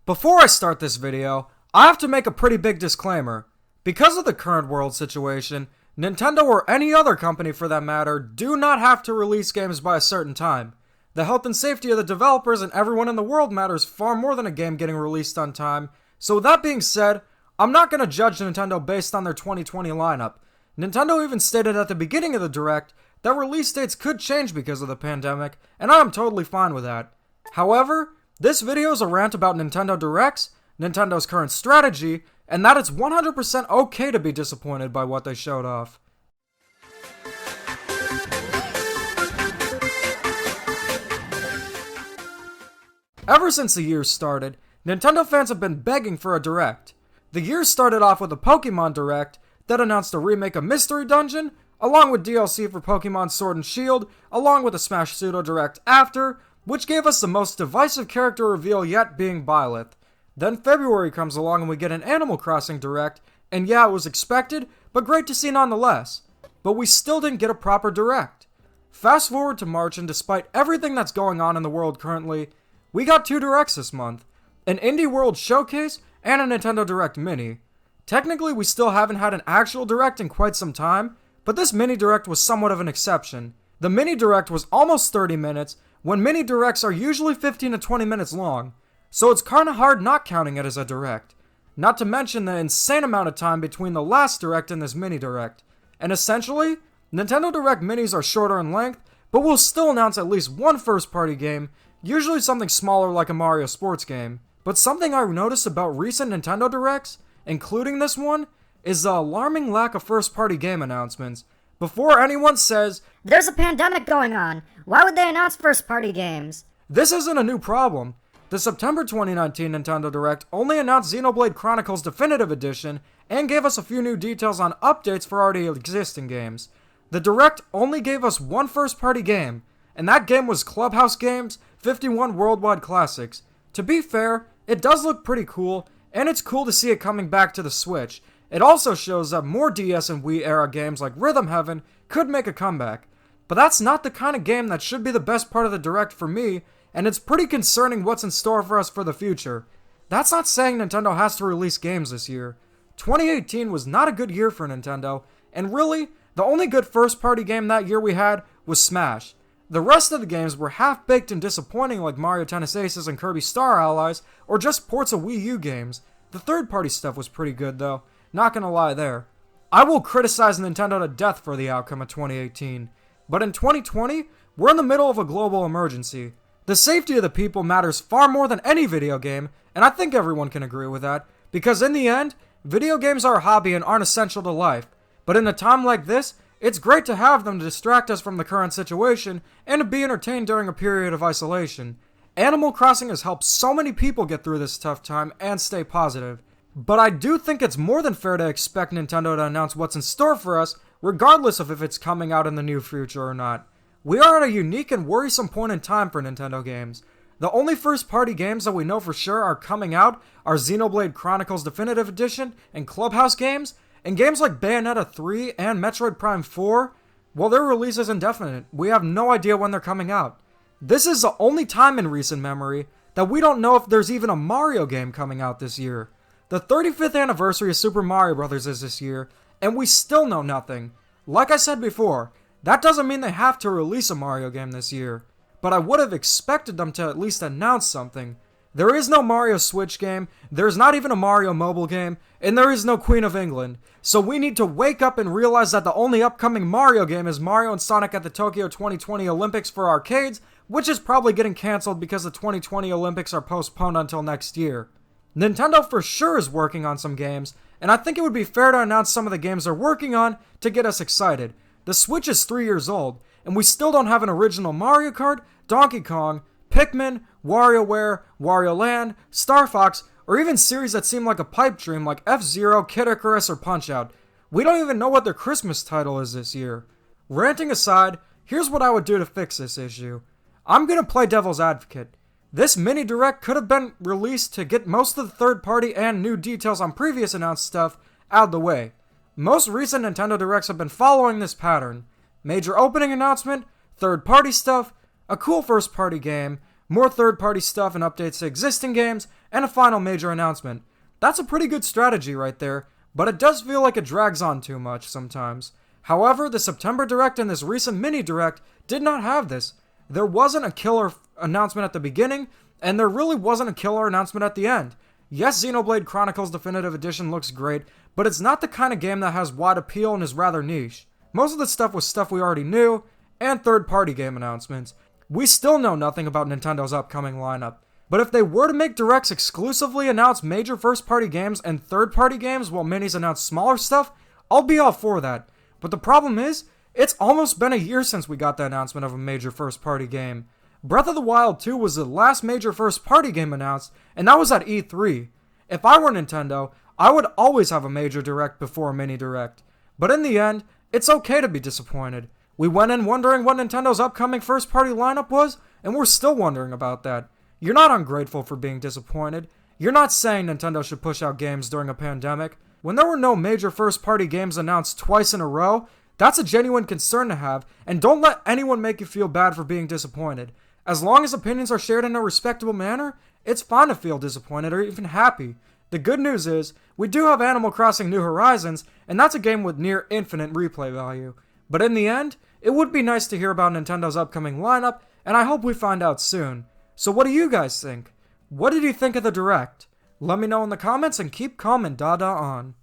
Before I start this video, I have to make a pretty big disclaimer. Because of the current world situation, Nintendo or any other company for that matter do not have to release games by a certain time. The health and safety of the developers and everyone in the world matters far more than a game getting released on time. So with that being said, I'm not going to judge Nintendo based on their 2020 lineup. Nintendo even stated at the beginning of the Direct that release dates could change because of the pandemic, and I am totally fine with that. However, this video is a rant about Nintendo Directs, Nintendo's current strategy, and that it's 100% okay to be disappointed by what they showed off. Ever since the year started, Nintendo fans have been begging for a Direct. The year started off with a Pokemon Direct that announced a remake of Mystery Dungeon, along with DLC for Pokemon Sword and Shield, along with a Smash Pseudo Direct after, which gave us the most divisive character reveal yet, being Byleth. Then February comes along and we get an Animal Crossing Direct, and yeah, it was expected, but great to see nonetheless. But we still didn't get a proper Direct. Fast forward to March, and despite everything that's going on in the world currently, we got 2 Directs this month. An Indie World Showcase and a Nintendo Direct Mini. Technically, we still haven't had an actual Direct in quite some time, but this Mini Direct was somewhat of an exception. The Mini Direct was almost 30 minutes, when Mini Directs are usually 15 to 20 minutes long, so it's kinda hard not counting it as a Direct. Not to mention the insane amount of time between the last Direct and this Mini Direct. And essentially, Nintendo Direct Minis are shorter in length, but will still announce at least one first-party game, usually something smaller like a Mario sports game. But something I've noticed about recent Nintendo Directs, including this one, is the alarming lack of first-party game announcements. Before anyone says, "There's a pandemic going on, why would they announce first-party games?" This isn't a new problem. The September 2019 Nintendo Direct only announced Xenoblade Chronicles Definitive Edition and gave us a few new details on updates for already existing games. The Direct only gave us one first-party game, and that game was Clubhouse Games' 51 Worldwide Classics. To be fair, it does look pretty cool, and it's cool to see it coming back to the Switch. It also shows that more DS and Wii era games like Rhythm Heaven could make a comeback. But that's not the kind of game that should be the best part of the Direct for me, and it's pretty concerning what's in store for us for the future. That's not saying Nintendo has to release games this year. 2018 was not a good year for Nintendo, and really, the only good first-party game that year we had was Smash. The rest of the games were half-baked and disappointing like Mario Tennis Aces and Kirby Star Allies, or just ports of Wii U games. The third-party stuff was pretty good though, not gonna lie there. I will criticize Nintendo to death for the outcome of 2018, but in 2020, we're in the middle of a global emergency. The safety of the people matters far more than any video game, and I think everyone can agree with that, because in the end, video games are a hobby and aren't essential to life. But in a time like this, it's great to have them to distract us from the current situation and to be entertained during a period of isolation. Animal Crossing has helped so many people get through this tough time and stay positive. But I do think it's more than fair to expect Nintendo to announce what's in store for us, regardless of if it's coming out in the near future or not. We are at a unique and worrisome point in time for Nintendo games. The only first-party games that we know for sure are coming out are Xenoblade Chronicles Definitive Edition and Clubhouse Games, and games like Bayonetta 3 and Metroid Prime 4, well, their release is indefinite. We have no idea when they're coming out. This is the only time in recent memory that we don't know if there's even a Mario game coming out this year. The 35th anniversary of Super Mario Bros. Is this year, and we still know nothing. Like I said before, that doesn't mean they have to release a Mario game this year, but I would have expected them to at least announce something. There is no Mario Switch game, there's not even a Mario mobile game, and there is no Queen of England. So we need to wake up and realize that the only upcoming Mario game is Mario and Sonic at the Tokyo 2020 Olympics for arcades, which is probably getting cancelled because the 2020 Olympics are postponed until next year. Nintendo for sure is working on some games, and I think it would be fair to announce some of the games they're working on to get us excited. The Switch is 3 years old, and we still don't have an original Mario Kart, Donkey Kong, Pikmin, WarioWare, Wario Land, Star Fox, or even series that seem like a pipe dream like F-Zero, Kid Icarus, or Punch-Out. We don't even know what their Christmas title is this year. Ranting aside, here's what I would do to fix this issue. I'm gonna play devil's advocate. This mini direct could have been released to get most of the third-party and new details on previous announced stuff out of the way. Most recent Nintendo Directs have been following this pattern. Major opening announcement, third-party stuff, a cool first-party game, more third-party stuff and updates to existing games, and a final major announcement. That's a pretty good strategy right there, but it does feel like it drags on too much sometimes. However, the September Direct and this recent mini Direct did not have this. There wasn't a killer announcement at the beginning, and there really wasn't a killer announcement at the end. Yes, Xenoblade Chronicles Definitive Edition looks great, but it's not the kind of game that has wide appeal and is rather niche. Most of the stuff was stuff we already knew, and third-party game announcements. We still know nothing about Nintendo's upcoming lineup. But if they were to make Directs exclusively announce major first-party games and third-party games while minis announce smaller stuff, I'll be all for that. But the problem is, it's almost been a year since we got the announcement of a major first-party game. Breath of the Wild 2 was the last major first-party game announced, and that was at E3. If I were Nintendo, I would always have a major Direct before a mini Direct. But in the end, it's okay to be disappointed. We went in wondering what Nintendo's upcoming first-party lineup was, and we're still wondering about that. You're not ungrateful for being disappointed. You're not saying Nintendo should push out games during a pandemic. When there were no major first-party games announced twice in a row, that's a genuine concern to have, and don't let anyone make you feel bad for being disappointed. As long as opinions are shared in a respectable manner, it's fine to feel disappointed or even happy. The good news is, we do have Animal Crossing New Horizons, and that's a game with near infinite replay value. But in the end, it would be nice to hear about Nintendo's upcoming lineup, and I hope we find out soon. So what do you guys think? What did you think of the Direct? Let me know in the comments and keep calm and Dada on.